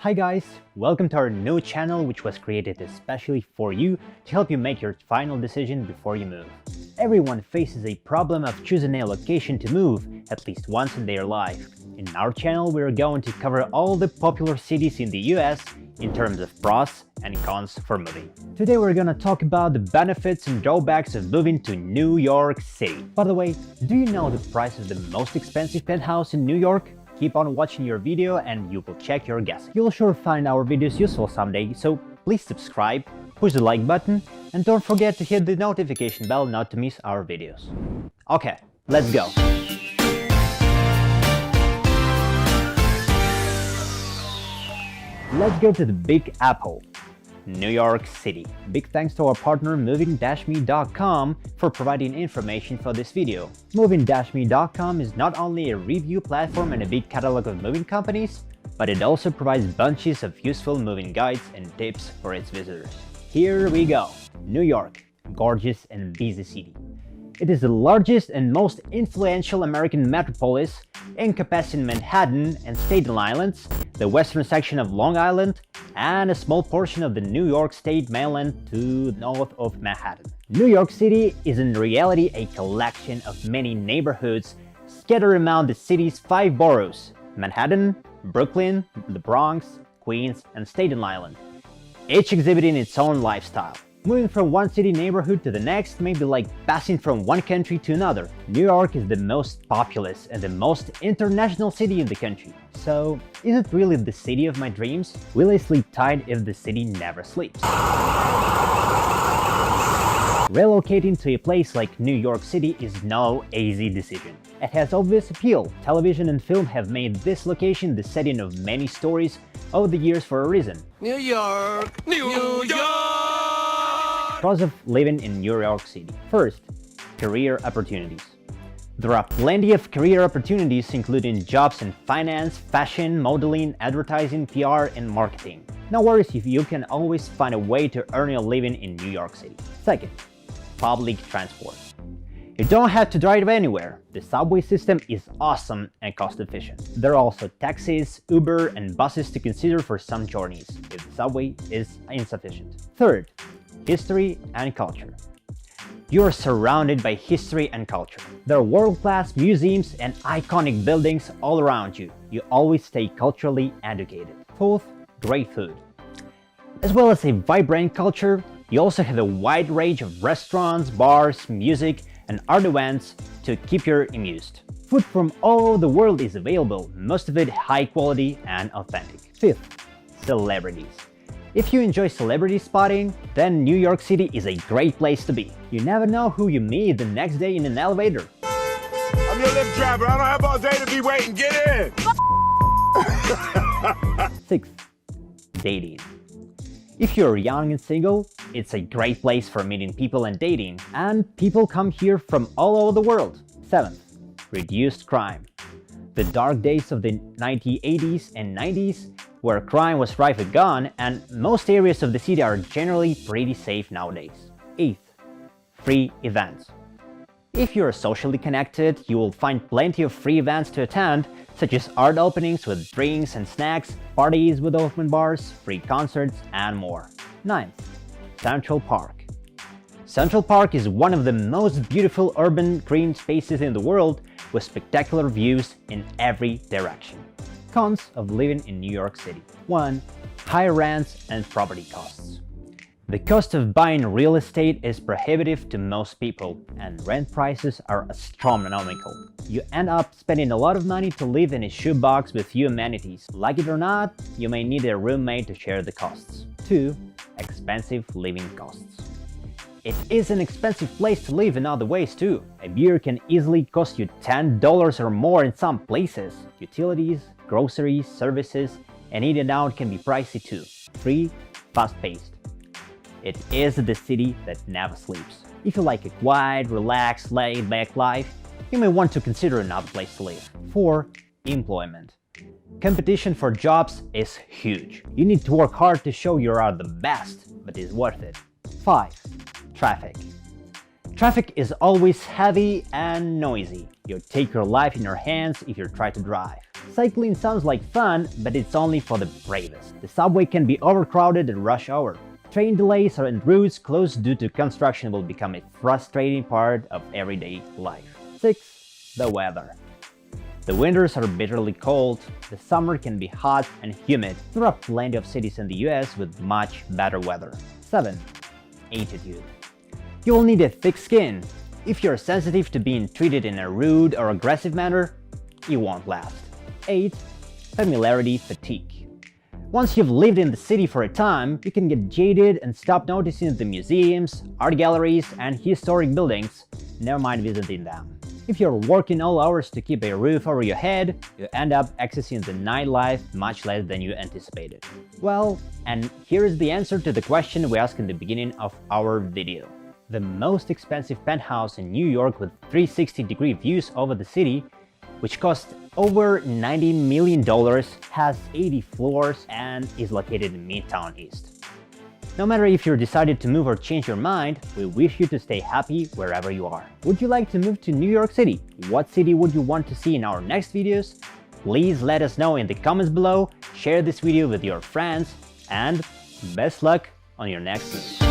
Hi guys, welcome to our new channel which was created especially for you to help you make your final decision before you move. Everyone faces a problem of choosing a location to move at least once in their life. In our channel we are going to cover all the popular cities in the US in terms of pros and cons for moving. Today we're gonna talk about the benefits and drawbacks of moving to New York City. By the way, do you know the price of the most expensive penthouse in New York? Keep on watching your video and you will check your guess. You'll sure find our videos useful someday, so please subscribe, push the like button, and don't forget to hit the notification bell not to miss our videos. Okay, let's go! Let's go to the Big Apple, New York City. Big thanks to our partner Moving-Me.com for providing information for this video. Moving-Me.com is not only a review platform and a big catalog of moving companies, but it also provides bunches of useful moving guides and tips for its visitors. Here we go! New York, gorgeous and busy city. It is the largest and most influential American metropolis, encompassing Manhattan and Staten Islands, the western section of Long Island, and a small portion of the New York State mainland to the north of Manhattan. New York City is in reality a collection of many neighborhoods scattered among the city's 5 boroughs: Manhattan, Brooklyn, the Bronx, Queens, and Staten Island, each exhibiting its own lifestyle. Moving from one city neighborhood to the next may be like passing from one country to another. New York is the most populous and the most international city in the country. So, is it really the city of my dreams? Will I sleep tight if the city never sleeps? Relocating to a place like New York City is no easy decision. It has obvious appeal. Television and film have made this location the setting of many stories over the years for a reason. New York! New York! Pros of living in New York City. First, career opportunities. There are plenty of career opportunities including jobs in finance, fashion, modeling, advertising, PR, and marketing. No worries if you can always find a way to earn a living in New York City. Second, public transport. You don't have to drive anywhere. The subway system is awesome and cost efficient. There are also taxis, Uber, and buses to consider for some journeys if the subway is insufficient. Third, history and culture. You are surrounded by history and culture. There are world-class museums and iconic buildings all around you. You always stay culturally educated. Fourth, great food. As well as a vibrant culture, you also have a wide range of restaurants, bars, music, and art events to keep you amused. Food from all over the world is available, most of it high quality and authentic. Fifth, celebrities. If you enjoy celebrity spotting, then New York City is a great place to be. You never know who you meet the next day in an elevator. I'm your Lyft driver. I don't have all day to be waiting. Get in! Sixth, dating. If you're young and single, it's a great place for meeting people and dating, and people come here from all over the world. Seventh, reduced crime. The dark days of the 1980s and 90s, where crime was rife and gone, and most areas of the city are generally pretty safe nowadays. Eighth, free events. If you're socially connected, you will find plenty of free events to attend, such as art openings with drinks and snacks, parties with open bars, free concerts, and more. Ninth, Central Park. Central Park is one of the most beautiful urban green spaces in the world, with spectacular views in every direction. Cons of living in New York City. 1. High rents and property costs. The cost of buying real estate is prohibitive to most people, and rent prices are astronomical. You end up spending a lot of money to live in a shoebox with few amenities. Like it or not, you may need a roommate to share the costs. 2. Expensive living costs. It is an expensive place to live in other ways too. A beer can easily cost you $10 or more in some places. Utilities, groceries, services, and eating out can be pricey too. 3. Fast-paced. It is the city that never sleeps. If you like a quiet, relaxed, laid-back life, you may want to consider another place to live. 4. Employment. Competition for jobs is huge. You need to work hard to show you are the best, but it's worth it. 5. Traffic. Traffic is always heavy and noisy. You take your life in your hands if you try to drive. Cycling sounds like fun, but it's only for the bravest. The subway can be overcrowded at rush hour. Train delays and routes closed due to construction will become a frustrating part of everyday life. 6. The weather. The winters are bitterly cold, the summer can be hot and humid. There are plenty of cities in the US with much better weather. 7. Attitude. You will need a thick skin. If you're sensitive to being treated in a rude or aggressive manner, you won't last. 8. Familiarity fatigue. Once you've lived in the city for a time, you can get jaded and stop noticing the museums, art galleries, and historic buildings, never mind visiting them. If you're working all hours to keep a roof over your head, you end up accessing the nightlife much less than you anticipated. Well, and here is the answer to the question we asked in the beginning of our video. The most expensive penthouse in New York with 360-degree views over the city, which cost over $90 million, has 80 floors and is located in Midtown East. No matter if you're decided to move or change your mind, we wish you to stay happy wherever you are. Would you like to move to New York City? What city would you want to see in our next videos? Please let us know in the comments below, share this video with your friends, and best luck on your next move.